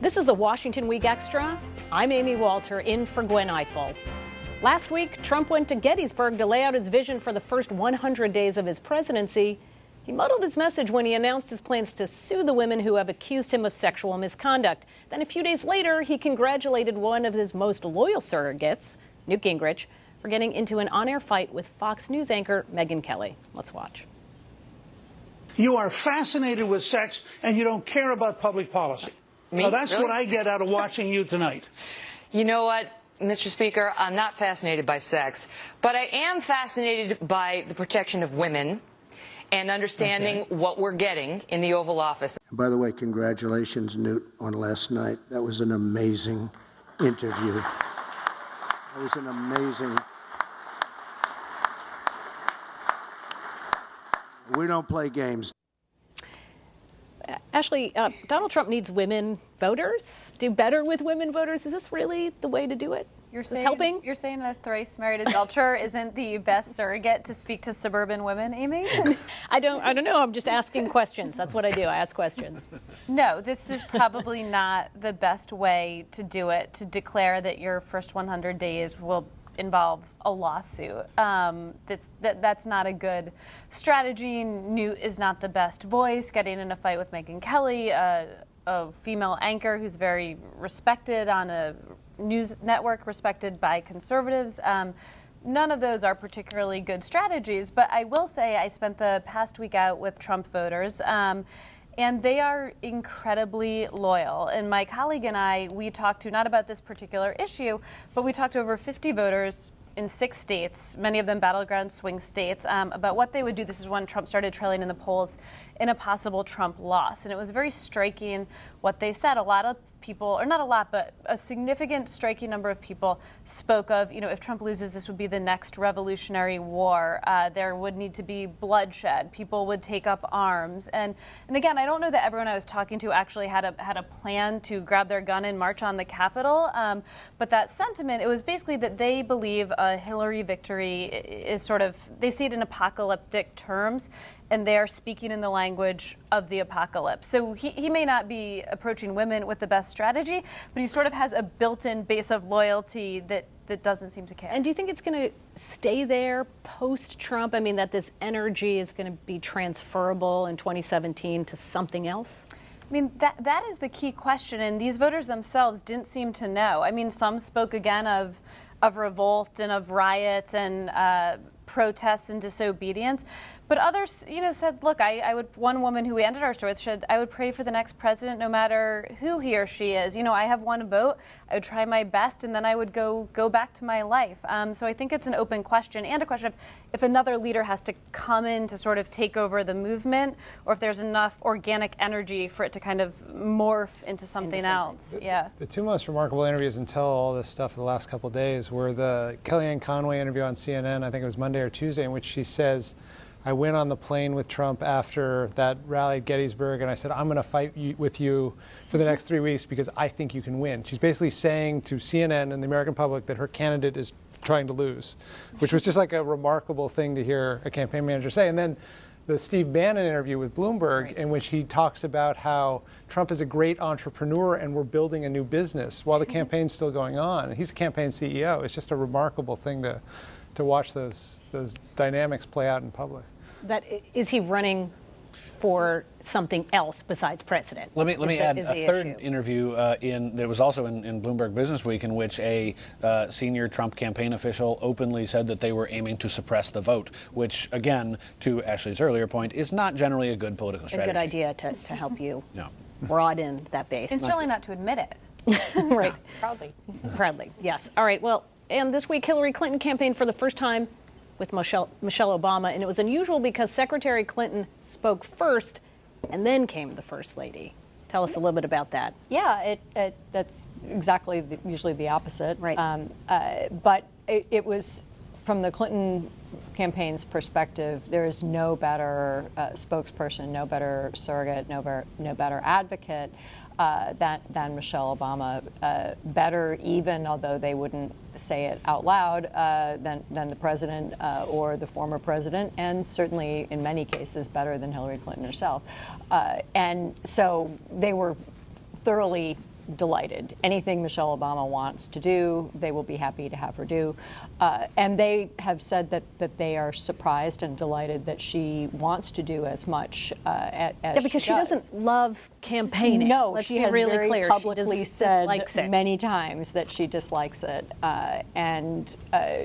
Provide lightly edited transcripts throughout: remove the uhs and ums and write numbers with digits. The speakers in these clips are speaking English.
This is the Washington Week Extra. I'm Amy Walter, in for Gwen Ifill. Last week, Trump went to Gettysburg to lay out his vision for the first 100 days of his presidency. He muddled his message when he announced his plans to sue the women who have accused him of sexual misconduct. Then a few days later, he congratulated one of his most loyal surrogates, Newt Gingrich, for getting into an on-air fight with Fox News anchor Megyn Kelly. Let's watch. You are fascinated with sex, and you don't care about public policy. Now, that's really? what I get out of watching you tonight. You know what, Mr. Speaker? I'm not fascinated by sex, but I am fascinated by the protection of women and understanding what we're getting in the Oval Office. By the way, congratulations, Newt, on last night. That was an amazing interview. That was an amazing... We don't play games. Ashley, Donald Trump needs women voters. Do better with women voters. Is this really the way to do it? Is this helping? You're saying a thrice married adulterer isn't the best surrogate to speak to suburban women, Amy? I don't know. I'm just asking questions. That's what I do. I ask questions. No, this is probably not the best way to do it, to declare that your first 100 days will involve a lawsuit. That's not a good strategy. Newt is not the best voice. Getting in a fight with Megyn Kelly, a female anchor who's very respected on a news network, respected by conservatives. None of those are particularly good strategies, but I will say I spent the past week out with Trump voters, and they are incredibly loyal. And my colleague and I, we talked to, not about this particular issue, but we talked to over 50 voters in 6 states, many of them battleground swing states, about what they would do. This is when Trump started trailing in the polls in a possible Trump loss. And it was very striking what they said. A lot of people, or not a lot, but a significant, striking number of people spoke of, if Trump loses, this would be the next revolutionary war. There would need to be bloodshed. People would take up arms. And again, I don't know that everyone I was talking to actually had a plan to grab their gun and march on the Capitol. But that sentiment, it was basically that they believe a Hillary victory is they see it in apocalyptic terms, and they're speaking in the language of the apocalypse. So he may not be approaching women with the best strategy, but he sort of has a built-in base of loyalty that doesn't seem to care. And do you think it's going to stay there post-Trump? I mean, that this energy is going to be transferable in 2017 to something else? I mean, that is the key question, and these voters themselves didn't seem to know. I mean, some spoke again of revolt and of riots and protests and disobedience. But others, said, look, one woman who we ended our story with said, I would pray for the next president no matter who he or she is. I have one vote. I would try my best, and then I would go back to my life. So I think it's an open question, and a question of if another leader has to come in to sort of take over the movement, or if there's enough organic energy for it to kind of morph into something else. Yeah. The two most remarkable interviews until all this stuff for the last couple of days were the Kellyanne Conway interview on CNN, I think it was Monday or Tuesday, in which she says, I went on the plane with Trump after that rally at Gettysburg, and I said, I'm going to fight with you for the next 3 weeks because I think you can win. She's basically saying to CNN and the American public that her candidate is trying to lose, which was just like a remarkable thing to hear a campaign manager say. And then the Steve Bannon interview with Bloomberg, in which he talks about how Trump is a great entrepreneur and we're building a new business while the campaign's still going on. And he's a campaign CEO. It's just a remarkable thing to watch those dynamics play out in public. Is he running for something else besides president? Let me add a third interview that was also in Bloomberg Business Week, in which a senior Trump campaign official openly said that they were aiming to suppress the vote, which, again, to Ashley's earlier point, is not generally a good political strategy. A good idea to help you broaden that base. And certainly not to admit it. Right. No, proudly. Proudly, yes. All right, well, and this week Hillary Clinton campaigned for the first time with Michelle Obama, and it was unusual because Secretary Clinton spoke first, and then came the First Lady. Tell us a little bit about that. Yeah, that's exactly usually the opposite. Right. But it was, from the Clinton campaign's perspective, there is no better spokesperson, no better surrogate, no better advocate than Michelle Obama. Better, even although they wouldn't say it out loud, than the president or the former president, and certainly in many cases better than Hillary Clinton herself. And so they were thoroughly delighted. Anything Michelle Obama wants to do, they will be happy to have her do. And they have said that they are surprised and delighted that she wants to do as much as because she doesn't love campaigning. No, Let's she be has really very clear. publicly said it. many times that she dislikes it. And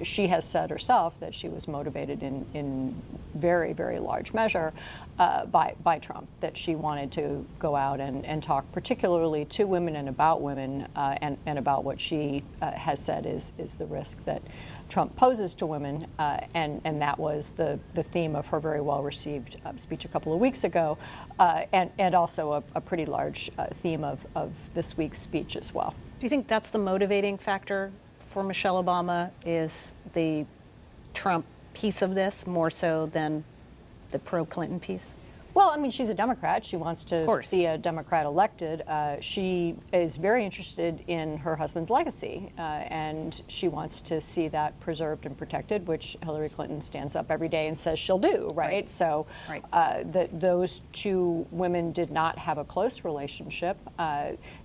she has said herself that she was motivated in very, very large measure by Trump, that she wanted to go out and talk particularly to women and about women and about what she has said is the risk that Trump poses to women. And that was the theme of her very well-received speech a couple of weeks ago, and also a pretty large theme of this week's speech as well. Do you think that's the motivating factor for Michelle Obama, is the Trump piece of this more so than the pro-Clinton piece? Well, I mean, she's a Democrat. She wants to see a Democrat elected. She is very interested in her husband's legacy, and she wants to see that preserved and protected, which Hillary Clinton stands up every day and says she'll do, right? So those two women did not have a close relationship.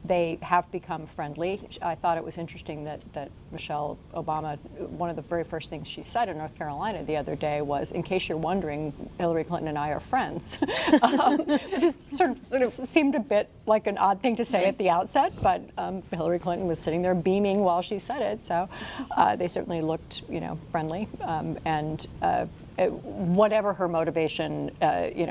They have become friendly. I thought it was interesting that Michelle Obama, one of the very first things she said in North Carolina the other day was, in case you're wondering, Hillary Clinton and I are friends. Which is sort of seemed a bit like an odd thing to say at the outset, but Hillary Clinton was sitting there beaming while she said it, so they certainly looked, friendly. And whatever her motivation,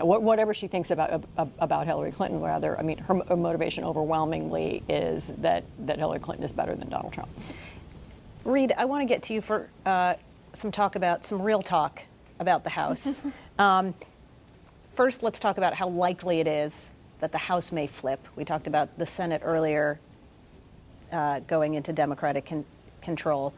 whatever she thinks about Hillary Clinton, rather, I mean, her motivation overwhelmingly is that Hillary Clinton is better than Donald Trump. Reed, I want to get to you for some real talk about the House. First, let's talk about how likely it is that the House may flip. We talked about the Senate earlier going into Democratic control.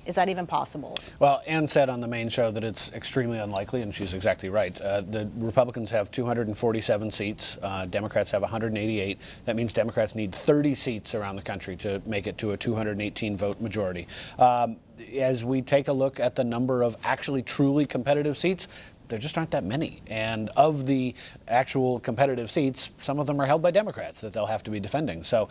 Is that even possible? Well, Ann said on the main show that it's extremely unlikely, and she's exactly right. The Republicans have 247 seats. Democrats have 188. That means Democrats need 30 seats around the country to make it to a 218-vote majority. As we take a look at the number of actually truly competitive seats, there just aren't that many. And of the actual competitive seats, some of them are held by Democrats that they'll have to be defending. So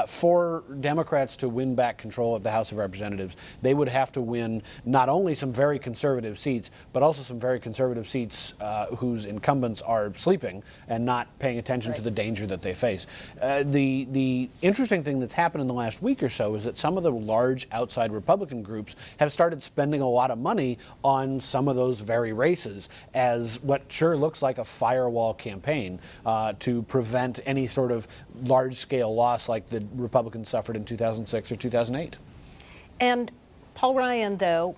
for Democrats to win back control of the House of Representatives, they would have to win not only some very conservative seats, but also some very conservative seats whose incumbents are sleeping and not paying attention to the danger that they face. The interesting thing that's happened in the last week or so is that some of the large outside Republican groups have started spending a lot of money on some of those very races as what sure looks like a firewall campaign to prevent any sort of large-scale loss like the Republicans suffered in 2006 or 2008. And Paul Ryan, though,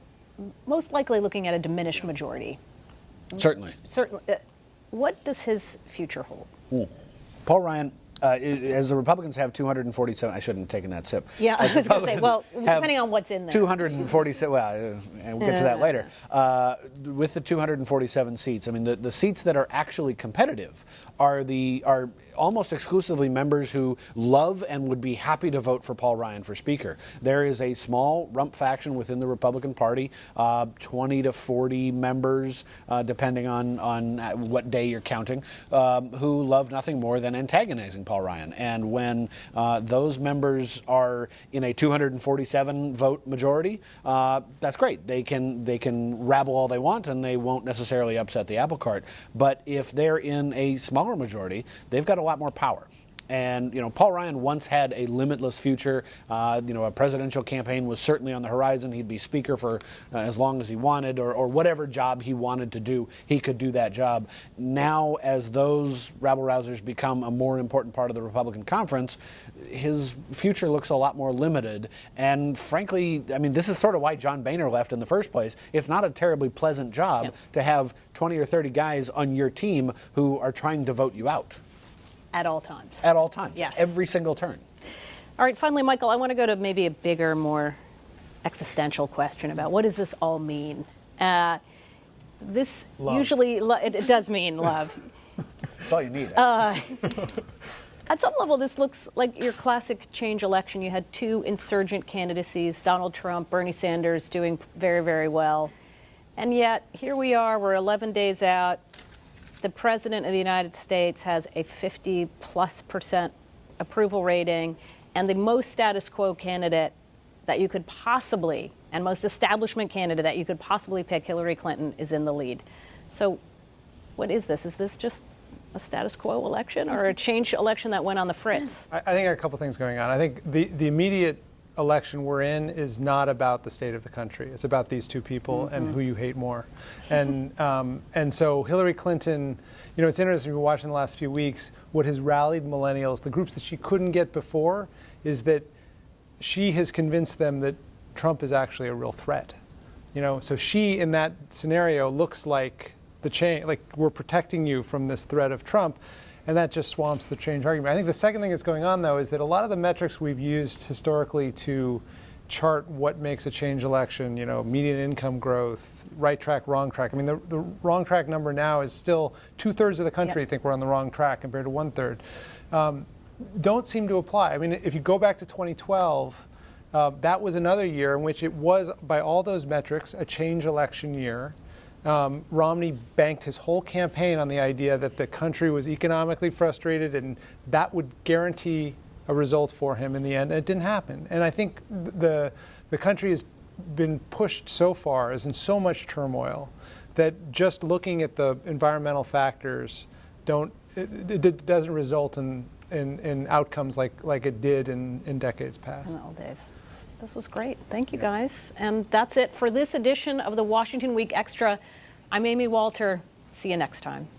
most likely looking at a diminished majority. Certainly. What does his future hold? Paul Ryan, as the Republicans have 247, I shouldn't have taken that sip. Yeah, I was going to say, well, depending on what's in there. 247, well, and we'll get to that later. With the 247 seats, I mean, the seats that are actually competitive are almost exclusively members who love and would be happy to vote for Paul Ryan for Speaker. There is a small rump faction within the Republican Party, 20 to 40 members, depending on what day you're counting, who love nothing more than antagonizing Paul Ryan. And when those members are in a 247 vote majority, that's great. They can rabble all they want and they won't necessarily upset the apple cart. But if they're in a smaller majority, they've got a lot more power. And, Paul Ryan once had a limitless future. A presidential campaign was certainly on the horizon. He'd be Speaker for as long as he wanted, or whatever job he wanted to do, he could do that job. Now, as those rabble-rousers become a more important part of the Republican conference, his future looks a lot more limited. And frankly, I mean, this is sort of why John Boehner left in the first place. It's not a terribly pleasant job to have 20 or 30 guys on your team who are trying to vote you out. At all times. At all times. Yes. Every single turn. All right, finally, Michael, I want to go to maybe a bigger, more existential question about what does this all mean? This love. Usually, it does mean love. That's all you need. At some level, this looks like your classic change election. You had two insurgent candidacies, Donald Trump, Bernie Sanders, doing very, very well. And yet, here we are, we're 11 days out. The President of the United States has a 50+% approval rating, and the most status quo candidate that you could possibly, and most establishment candidate that you could possibly pick, Hillary Clinton, is in the lead. So what is this? Is this just a status quo election or a change election that went on the fritz? I think there are a couple things going on. I think the immediate election we're in is not about the state of the country. It's about these two people and who you hate more. And so Hillary Clinton, you know, it's interesting, we've been watching the last few weeks, what has rallied millennials, the groups that she couldn't get before, is that she has convinced them that Trump is actually a real threat. You know, so she, in that scenario, looks like the change, like we're protecting you from this threat of Trump, and that just swamps the change argument. I think the second thing that's going on, though, is that a lot of the metrics we've used historically to chart what makes a change election, you know, median income growth, right track, wrong track. I mean, the wrong track number now is still 2/3 of the country think we're on the wrong track compared to 1/3. Don't seem to apply. I mean, if you go back to 2012, that was another year in which it was, by all those metrics, a change election year. Romney banked his whole campaign on the idea that the country was economically frustrated and that would guarantee a result for him in the end. It didn't happen. And I think the country has been pushed so far, is in so much turmoil, that just looking at the environmental factors it doesn't result in outcomes like it did in decades past. In the old days. This was great. Thank you, guys. And that's it for this edition of the Washington Week Extra. I'm Amy Walter. See you next time.